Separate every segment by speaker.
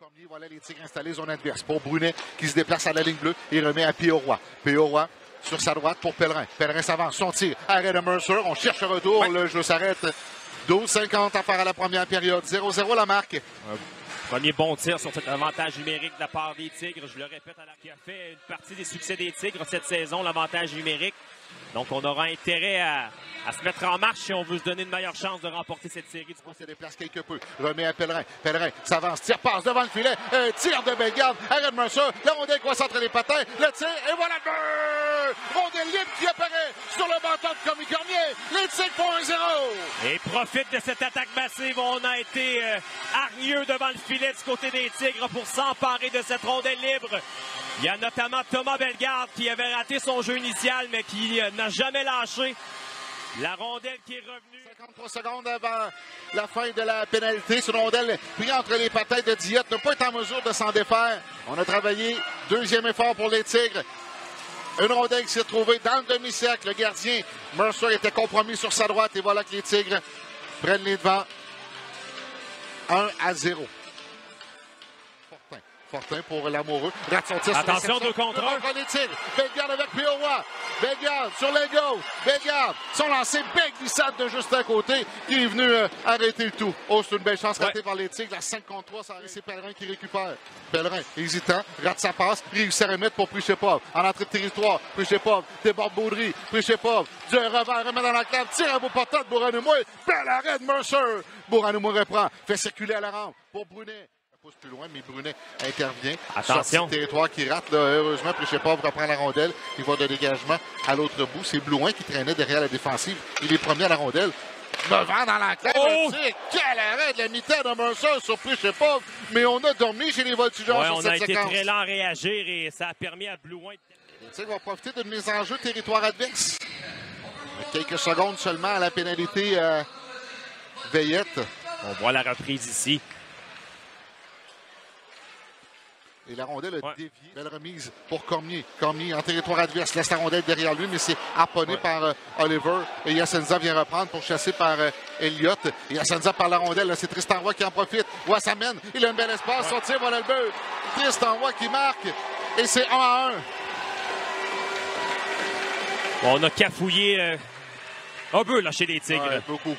Speaker 1: Cormier, voilà les Tigres installés, zone adverse. Pour Brunet qui se déplace à la ligne bleue. Il remet à Péoroy. Péoroy sur sa droite pour Pellerin. Pellerin s'avance. Son tir. Arrêt de Mercer. On cherche le retour. Ouais. Le jeu s'arrête. 12:50 à faire à la première période. 0-0 la marque.
Speaker 2: Premier bon tir sur cet avantage numérique de la part des Tigres. Je le répète, qui a fait une partie des succès des Tigres cette saison, l'avantage numérique. Donc, on aura intérêt à se mettre en marche si on veut se donner une meilleure chance de remporter cette série.
Speaker 1: On se déplace quelque peu. Remet à Pellerin. Pellerin s'avance, tire, passe devant le filet. Tir de Bellegarde. Arrête de Mercer. La rondelle qui va centrer les patins. Le tir. Et voilà le but! Rondelle libre qui apparaît sur le bâton de Cormier. Les Tigres font 1-0.
Speaker 2: Et profite de cette attaque massive. On a été hargneux devant le filet du côté des Tigres pour s'emparer de cette rondelle libre. Il y a notamment Thomas Bellegarde qui avait raté son jeu initial, mais qui n'a jamais lâché. La rondelle qui est revenue.
Speaker 1: 53 secondes avant la fin de la pénalité. C'est une rondelle prise entre les patins de Diotte. Ne pas être en mesure de s'en défaire. On a travaillé. Deuxième effort pour les Tigres. Une rondelle qui s'est trouvée dans le demi-cercle. Le gardien Mercer était compromis sur sa droite. Et voilà que les Tigres prennent les devants. 1-0. Fortin pour l'amoureux. Rate son tir.
Speaker 2: Attention, 2 contre 1.
Speaker 1: Les Tigres. Bellegarde avec Péoroy. Bellegarde sur le gauche. Bellegarde. Son lancé belle glissade de juste à côté qui est venu arrêter le tout. Oh, c'est une belle chance ratée par les Tigres. La 5 contre 3, c'est Pellerin qui récupère. Pellerin, hésitant, rate sa passe, réussit à remettre pour Prichepov. En entrée de territoire, Prichepov déborde Baudry. Prichepov, du revers, remet dans la clave, tire à bout portant de Bourg-en-Oumoy. Bel arrêt de Mercer. Bourg-en-Oumoy reprend, fait circuler à la rampe pour Brunet. Plus loin, mais Brunet intervient.
Speaker 2: Attention.
Speaker 1: Sortie de territoire qui rate. Là, heureusement, Prichepov reprend la rondelle. Il va de dégagement à l'autre bout. C'est Blouin qui traînait derrière la défensive. Il est premier à la rondelle. Devant dans la clave.
Speaker 2: Oh!
Speaker 1: Quel arrêt de la mi-temps de Mercer sur Prichepov. Mais on a dormi chez les Voltigeurs sur cette séquence.
Speaker 2: On a été très lent à réagir et ça a permis à Blouin.
Speaker 1: Les Tigres vont profiter d'une mise en jeu territoire adverse. Quelques secondes seulement à la pénalité Veillette.
Speaker 2: On voit la reprise ici.
Speaker 1: Et la rondelle a dévié. Belle remise pour Cormier. Cormier en territoire adverse. Laisse la rondelle derrière lui, mais c'est apponné par Oliver. Et Yasenza vient reprendre pour chasser par Elliott. Et Yasenza par la rondelle. C'est Tristan Roy qui en profite. Roy s'amène. Il a un bel espace. Son tir, voilà le but. Tristan Roy qui marque. Et c'est 1-1.
Speaker 2: On a cafouillé un peu là chez les Tigres.
Speaker 1: Ouais, beaucoup.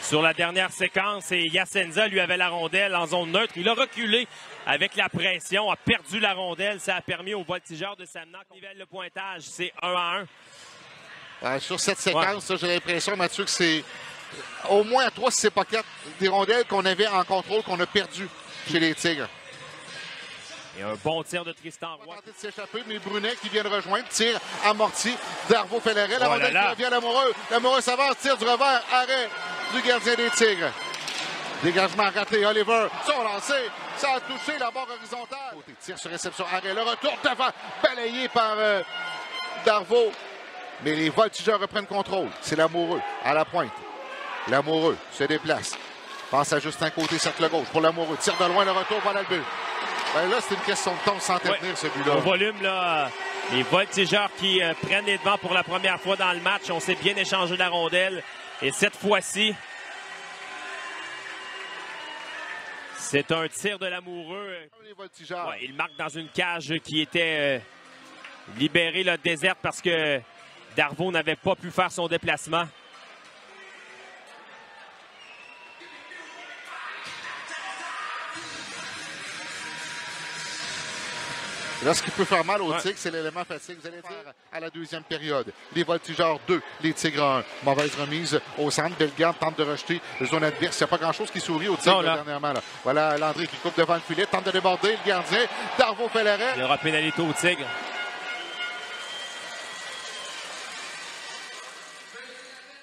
Speaker 2: Sur la dernière séquence, et Yasenza lui avait la rondelle en zone neutre. Il a reculé avec la pression, a perdu la rondelle. Ça a permis aux Voltigeurs de s'amener. Nivelle le pointage, c'est 1-1.
Speaker 1: Sur cette séquence, j'ai l'impression, Mathieu, que c'est au moins 3, si c'est pas 4, des rondelles qu'on avait en contrôle, qu'on a perdu chez les Tigres.
Speaker 2: Et un bon tir de Tristan Roy.
Speaker 1: On va tenter de s'échapper, mais Brunet qui vient de rejoindre. Tir amorti. Darvaux fait l'arrêt. La rondelle qui revient à Lamoureux. Lamoureux s'avance, tire du revers. Arrêt du gardien des Tigres. Dégagement raté. Oliver, son lancé. Ça a touché la barre horizontale. Tire sur réception. Arrêt. Le retour devant. Balayé par Darvaux. Mais les Voltigeurs reprennent contrôle. C'est Lamoureux à la pointe. Lamoureux se déplace. Passe à Justin Côté, cercle gauche pour Lamoureux. Tire de loin, le retour, voilà le but. Ben là, c'est une question de temps sans tenir ce but-là.
Speaker 2: Au volume, là, les Voltigeurs qui prennent les devants pour la première fois dans le match. On s'est bien échangé la rondelle. Et cette fois-ci, c'est un tir de Lamoureux.
Speaker 1: Les Voltigeurs.
Speaker 2: Il marque dans une cage qui était libérée, là, déserte, parce que Darvaux n'avait pas pu faire son déplacement.
Speaker 1: Là, ce qui peut faire mal aux Tigres, c'est l'élément fatigue. Vous allez dire à la deuxième période. Les Voltigeurs 2, les Tigres 1. Mauvaise remise au centre. Bellegarde tente de rejeter le zone adverse. Il n'y a pas grand-chose qui sourit aux Tigres dernièrement. Là. Voilà Landry qui coupe devant le filet, tente de déborder le gardien. Darvaux fait l'arrêt.
Speaker 2: Il y aura pénalité aux Tigres.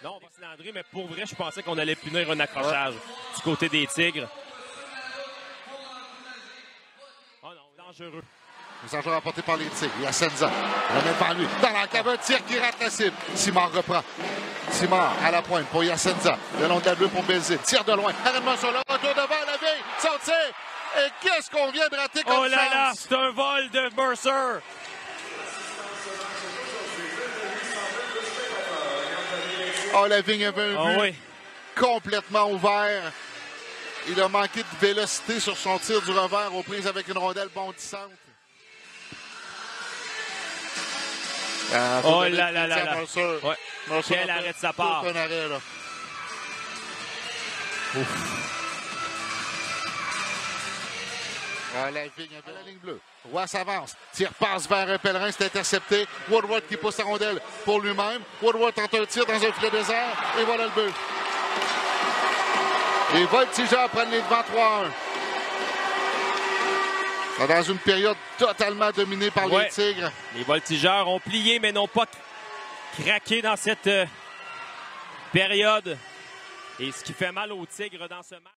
Speaker 2: Non, c'est Landry, mais pour vrai, je pensais qu'on allait punir un accrochage du côté des Tigres. Oh non, dangereux.
Speaker 1: Message rapporté par les Tigres. Yasenza remet devant lui. Dans la cave, un tir qui rate la cible. Simard reprend. Simard à la pointe pour Yasenza. Le long de la bleue pour Belzile. Tire de loin. Arrêtement sur le retour devant la vieille. Son tir. Et qu'est-ce qu'on vient de rater comme
Speaker 2: Oh là là, c'est un vol de Mercer.
Speaker 1: Oh, la vigne avait un but complètement ouvert. Il a manqué de vélocité sur son tir du revers aux prises avec une rondelle bondissante.
Speaker 2: Oh là là là là.
Speaker 1: Ouais.
Speaker 2: Quel arrêt de sa part.
Speaker 1: Un arrêt, là. La ligne bleue. Roy s'avance. Tire passe vers Pellerin. C'est intercepté. Woodward qui pousse la rondelle pour lui-même. Woodward tente un tir dans un filet désert. Et voilà le but. Les Voltigeurs prennent les devants 3-1. Dans une période totalement dominée par les Tigres.
Speaker 2: Les Voltigeurs ont plié, mais n'ont pas craqué dans cette période. Et ce qui fait mal aux Tigres dans ce match.